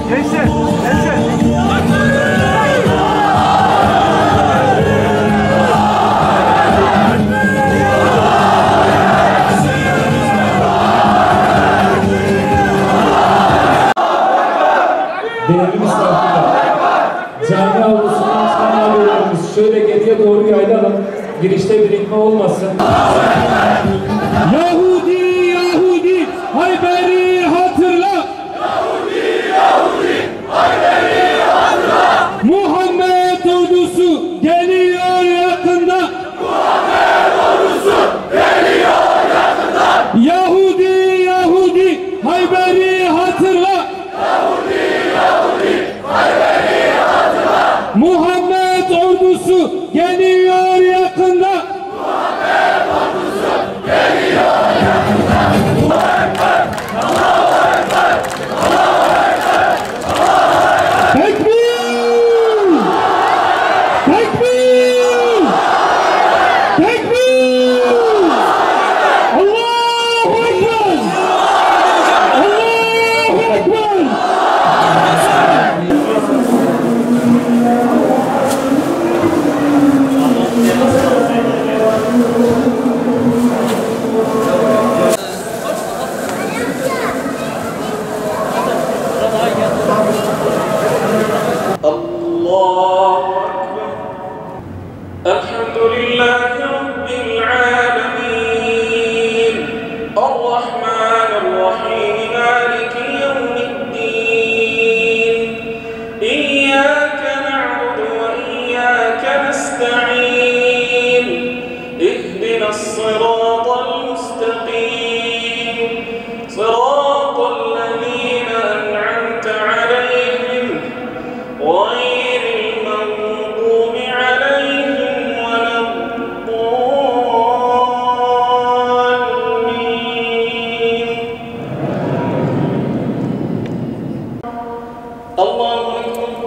Gençler, gençler. Değerli misafirler, cami avlusundan çıkan ağabeylerimiz şöyle geriye doğru yaylalım, girişte birikme olmasın. Yahudi, Yahudi, Hayber'i hatırla! Yahudi, Yahudi, Hayber'i hatırla! Muhammed ordusu geliyor yakında! Muhammed ordusu geliyor yakında! Yahudi, Yahudi, Hayber'i hatırla! Muhammed ordusu geliyor yakında. Muhammed ordusu geliyor yakında. Allahu Ekber, Allahu Ekber, Allahu Ekber, Allahu Ekber. Tekbir! Tekbir! Tekbir! Allahu Ekber! Allahu Ekber! الحمد لله رب العالمين الرحمن الرحيم مالك يوم الدين إياك نعبد وإياك نستعين اهدنا الصراط المستقيم صراط الذين أنعمت عليهم غير المغضوب عليهم ولا الضالين. الله أكبر.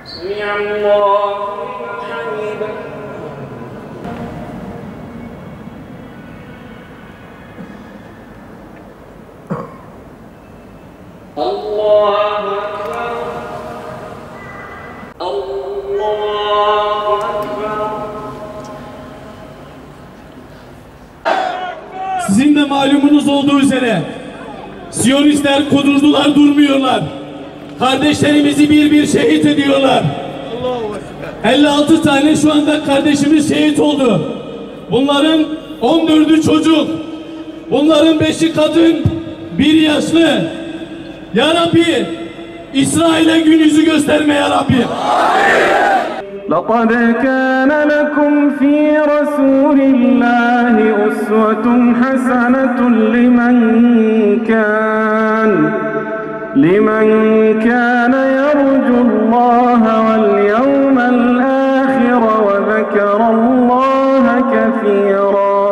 سمع الله لمن حمده. الله أكبر. الله أكبر. Sizin de malumunuz olduğu üzere Siyonistler kudurdular, durmuyorlar. Kardeşlerimizi bir bir şehit ediyorlar. 56 tane şu anda kardeşimiz şehit oldu. Bunların 14'ü çocuk. Bunların 5'i kadın, 1 yaşlı. Ya Rabbi, İsrail'e gün yüzü gösterme ya Rabbi. لقد كان لكم في رسول الله أسوة حسنة لمن كان يرجو الله واليوم الآخر وذكر الله كثيرا.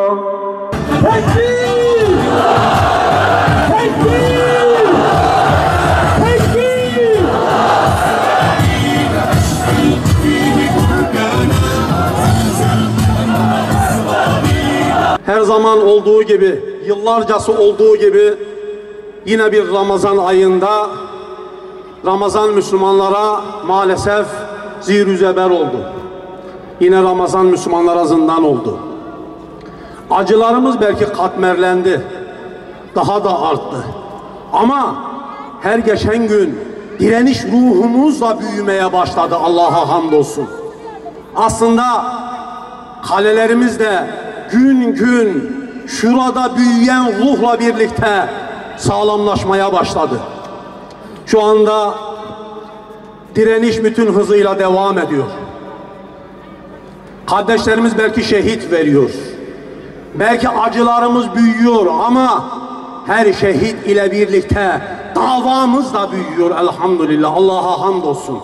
Her zaman olduğu gibi, yıllarcası olduğu gibi yine bir Ramazan ayında Ramazan Müslümanlara maalesef zir-i zeber oldu. Yine Ramazan Müslümanlara zindan oldu. Acılarımız belki katmerlendi, daha da arttı. Ama her geçen gün direniş ruhumuzla büyümeye başladı, Allah'a hamdolsun. Aslında kalelerimiz de gün gün şurada büyüyen ruhla birlikte sağlamlaşmaya başladı. Şu anda direniş bütün hızıyla devam ediyor. Kardeşlerimiz belki şehit veriyor. Belki acılarımız büyüyor ama her şehit ile birlikte davamız da büyüyor elhamdülillah. Allah'a hamdolsun.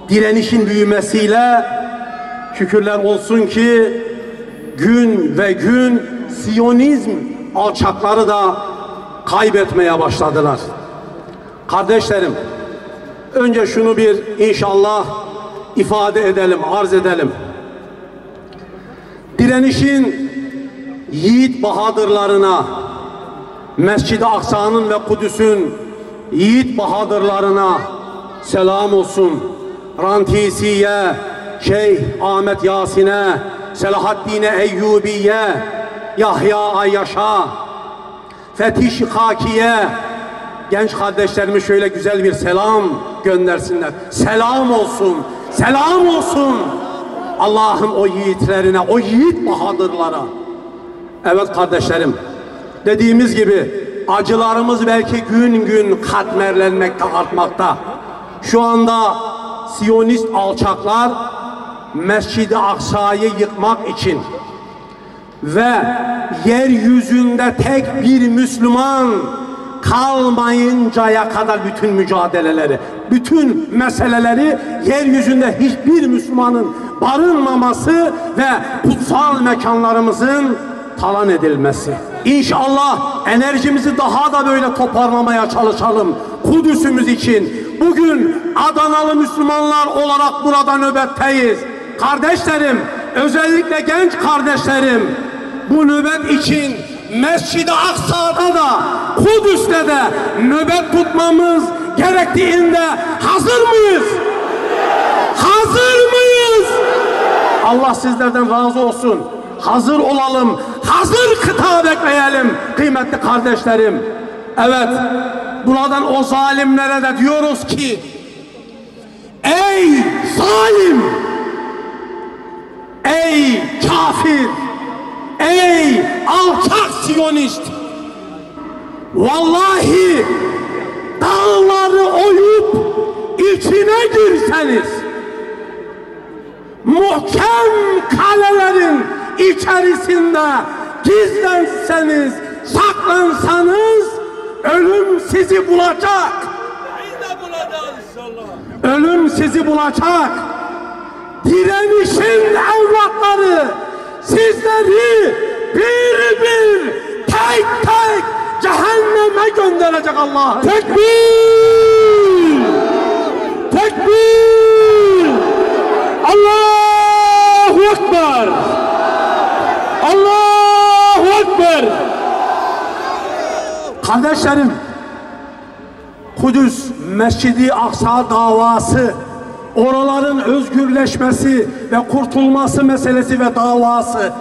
Direnişin büyümesiyle şükürler olsun ki gün ve gün Siyonizm alçakları da kaybetmeye başladılar. Kardeşlerim, önce şunu bir inşallah ifade edelim, arz edelim. Direnişin yiğit bahadırlarına, Mescid-i Aksa'nın ve Kudüs'ün yiğit bahadırlarına selam olsun. Rantisiye, Şeyh Ahmet Yasin'e, Selahaddin Eyyubi'ye, Yahya Ayyaş'a, Fetih Şikaki'ye, genç kardeşlerime şöyle güzel bir selam göndersinler. Selam olsun, selam olsun Allah'ın o yiğitlerine, o yiğit bahadırlara. Evet kardeşlerim, dediğimiz gibi acılarımız belki gün gün katmerlenmekte, artmakta. Şu anda Siyonist alçaklar Mescid-i Aksa'yı yıkmak için ve yeryüzünde tek bir Müslüman kalmayıncaya kadar bütün mücadeleleri, bütün meseleleri yeryüzünde hiçbir Müslümanın barınmaması ve kutsal mekanlarımızın talan edilmesi. İnşallah enerjimizi daha da böyle toparlamaya çalışalım Kudüs'ümüz için. Bugün Adanalı Müslümanlar olarak burada nöbetteyiz. Kardeşlerim, özellikle genç kardeşlerim, bu nöbet için Mescid-i Aksa'da da Kudüs'te de nöbet tutmamız gerektiğinde hazır mıyız? Hazır mıyız? Allah sizlerden razı olsun. Hazır olalım, hazır kıta bekleyelim kıymetli kardeşlerim. Evet, buradan o zalimlere de diyoruz ki, ey zalim, ey kafir, ey alçak Siyonist, vallahi dağları oyup içine girseniz, muhkem kalelerin içerisinde gizlenseniz, saklansanız ölüm sizi bulacak. Ölüm sizi bulacak. Direnişin evlatları sizleri bir bir, tek tek cehenneme gönderecek Allah. Tekbir! Tekbir! Allahu Ekber! Allahu Ekber! Kardeşlerim, Kudüs Mescid-i Aksa davası, oraların özgürleşmesi ve kurtulması meselesi ve davası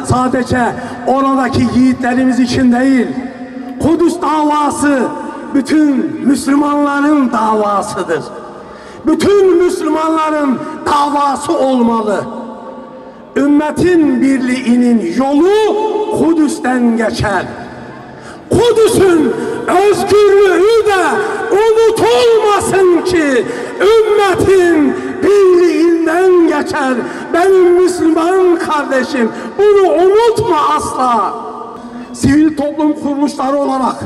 sadece oradaki yiğitlerimiz için değil, Kudüs davası bütün Müslümanların davasıdır. Bütün Müslümanların davası olmalı. Ümmetin birliğinin yolu Kudüs'ten geçer. Kudüs'ün özgürlüğü de unutulmasın ki ümmetin birliğinden geçer. Benim Müslüman kardeşim, bunu unutma asla. Sivil toplum kuruluşları olarak,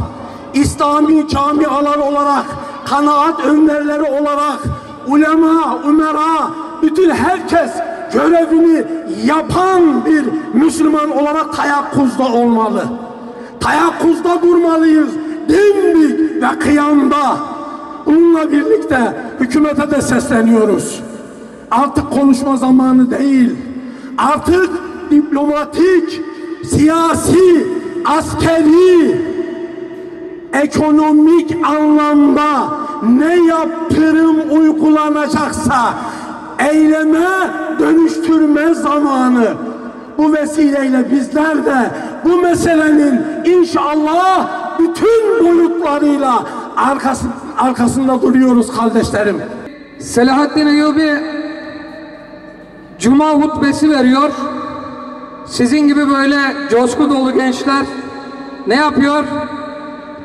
İslami camialar olarak, kanaat önderleri olarak, ulema, umera, bütün herkes görevini yapan bir Müslüman olarak teyakkuzda olmalı. Teyakkuzda durmalıyız, dimdik ve kıyamda. Bununla birlikte hükümete de sesleniyoruz. Artık konuşma zamanı değil. Artık diplomatik, siyasi, askeri, ekonomik anlamda ne yaptırım uygulanacaksa eyleme dönüştürme zamanı. Bu vesileyle bizler de bu meselenin inşallah bütün boyutlarıyla arkasında duruyoruz kardeşlerim. Selahaddin Eyyubi Cuma hutbesi veriyor. Sizin gibi böyle coşku dolu gençler ne yapıyor?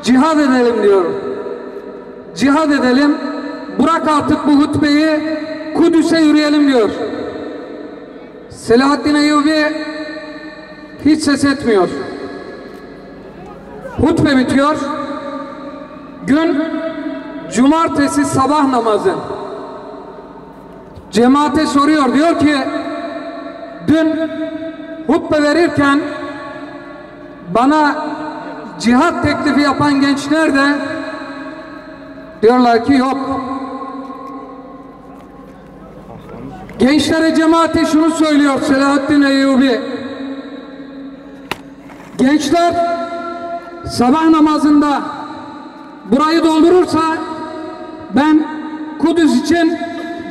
Cihad edelim diyor. Cihad edelim. Bırak artık bu hutbeyi, Kudüs'e yürüyelim diyor. Selahaddin Eyyubi hiç ses etmiyor. Hutbe bitiyor. Gün cumartesi sabah namazı. Cemaate soruyor, diyor ki dün hutbe verirken bana cihat teklifi yapan gençler de diyorlar ki yok. Gençlere, cemaate şunu söylüyor Selahaddin Eyyubi: Gençler sabah namazında burayı doldurursa ben Kudüs için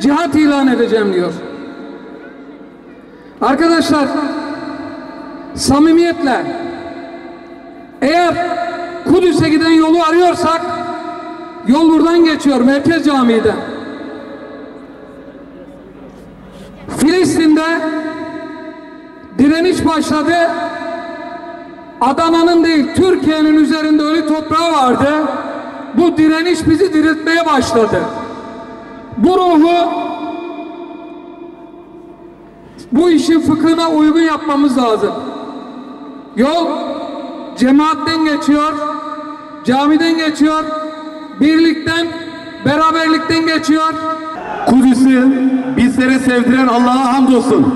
cihat ilan edeceğim diyor. Arkadaşlar, samimiyetle eğer Kudüs'e giden yolu arıyorsak yol buradan geçiyor, Merkez Camii'den. Filistin'de direniş başladı. Adana'nın değil, Türkiye'nin üzerinde ölü toprağı vardı. Bu direniş bizi diriltmeye başladı. Bu ruhu, bu işin fıkhına uygun yapmamız lazım. Yol cemaatten geçiyor, camiden geçiyor, birlikten, beraberlikten geçiyor. Kudüs'ü bizlere sevdiren Allah'a hamdolsun.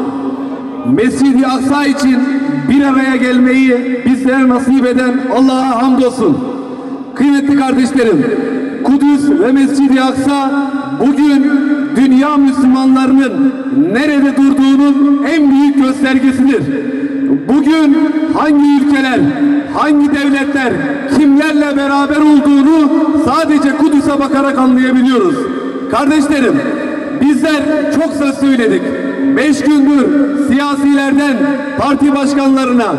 Mescid-i Aksa için bir araya gelmeyi bizlere nasip eden Allah'a hamdolsun. Kıymetli kardeşlerim, Kudüs ve Mescid-i Aksa bugün dünya Müslümanlarının nerede durduğunun en büyük göstergesidir. Bugün hangi ülkeler, hangi devletler, kimlerle beraber olduğunu sadece Kudüs'e bakarak anlayabiliyoruz. Kardeşlerim, bizler çok söz söyledik. 5 gündür siyasilerden parti başkanlarına,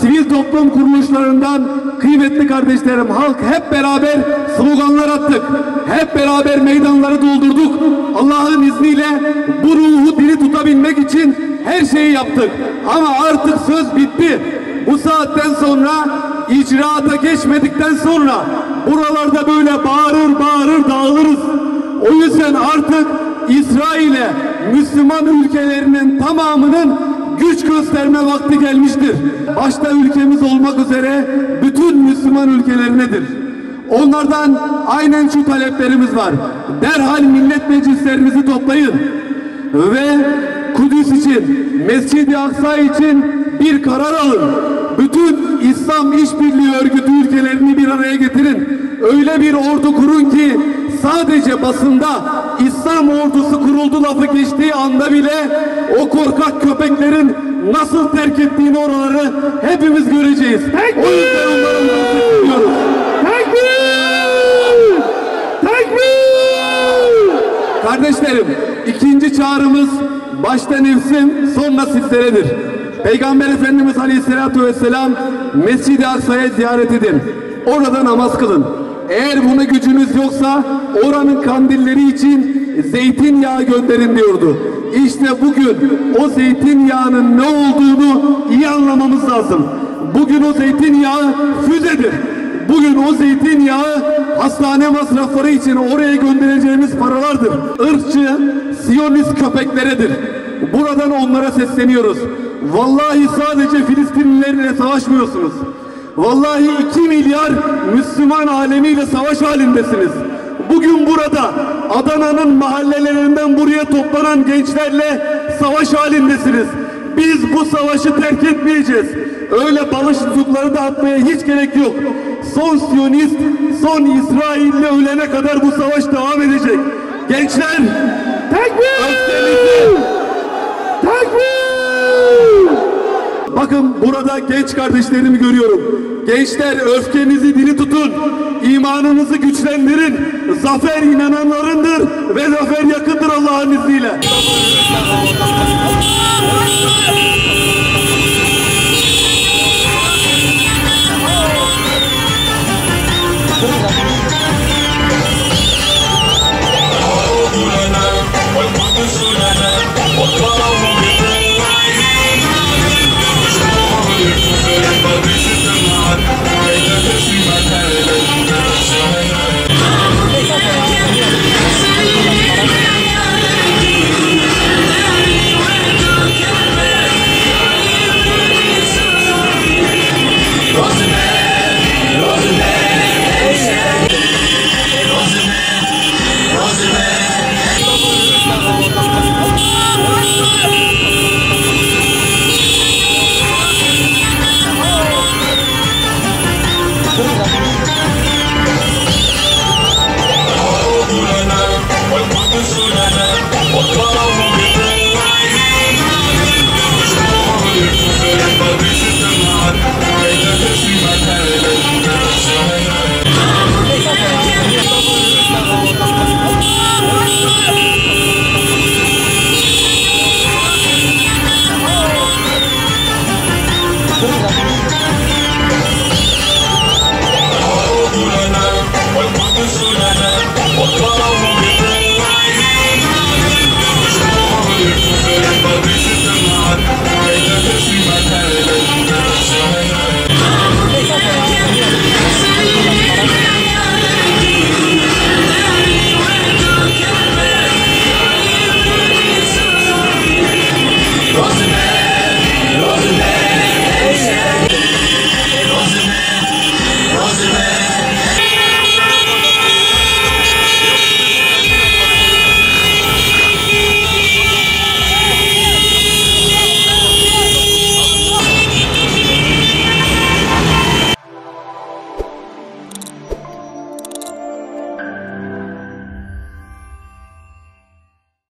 sivil toplum kuruluşlarından kıymetli kardeşlerim, halk hep beraber sloganlar attık. Hep beraber meydanları doldurduk. Allah'ın izniyle bu ruhu diri tutabilmek için her şeyi yaptık. Ama artık söz bitti. Bu saatten sonra, icraata geçmedikten sonra buralarda böyle bağırır bağırır dağılırız. O yüzden artık İsrail'e, Müslüman ülkelerinin tamamının güç gösterme vakti gelmiştir. Başta ülkemiz olmak üzere bütün Müslüman ülkelerinedir. Onlardan aynen şu taleplerimiz var. Derhal millet meclislerinizi toplayın ve Kudüs için, Mescid-i Aksa için bir karar alın. Bütün İslam İşbirliği Örgütü ülkelerini bir araya getirin. Öyle bir ordu kurun ki sadece basında İslam ordusu kuruldu lafı geçtiği anda bile o korkak köpeklerin nasıl terk ettiğini oraları hepimiz göreceğiz. O yüzden onların bahsediyoruz. Tekbir! Tekbir! Kardeşlerim, ikinci çağrımız başta nefsim, sonra sizleredir. Peygamber Efendimiz Aleyhisselatü Vesselam Mescid-i Aksa'ya ziyaret edin. Orada namaz kılın. Eğer buna gücünüz yoksa oranın kandilleri için zeytinyağı gönderin diyordu. İşte bugün o zeytinyağının ne olduğunu iyi anlamamız lazım. Bugün o zeytinyağı füzedir. Bugün o zeytinyağı hastane masrafları için oraya göndereceğimiz paralardır. Irkçı, Siyonist köpekleredir. Buradan onlara sesleniyoruz. Vallahi sadece Filistinlilerle savaşmıyorsunuz. Vallahi 2 milyar Müslüman alemiyle savaş halindesiniz. Bugün burada Adana'nın mahallelerinden buraya toplanan gençlerle savaş halindesiniz. Biz bu savaşı terk etmeyeceğiz. Öyle balışçılıkları da atmaya hiç gerek yok. Son Siyonist, son İsrail'le ölene kadar bu savaş devam edecek. Gençler, tekbir! Tekbir! Bakın burada genç kardeşlerimi görüyorum. Gençler, öfkenizi diri tutun. İmanınızı güçlendirin. Zafer inananlarındır ve zafer yakındır Allah'ın izniyle. We'll be right back. zaten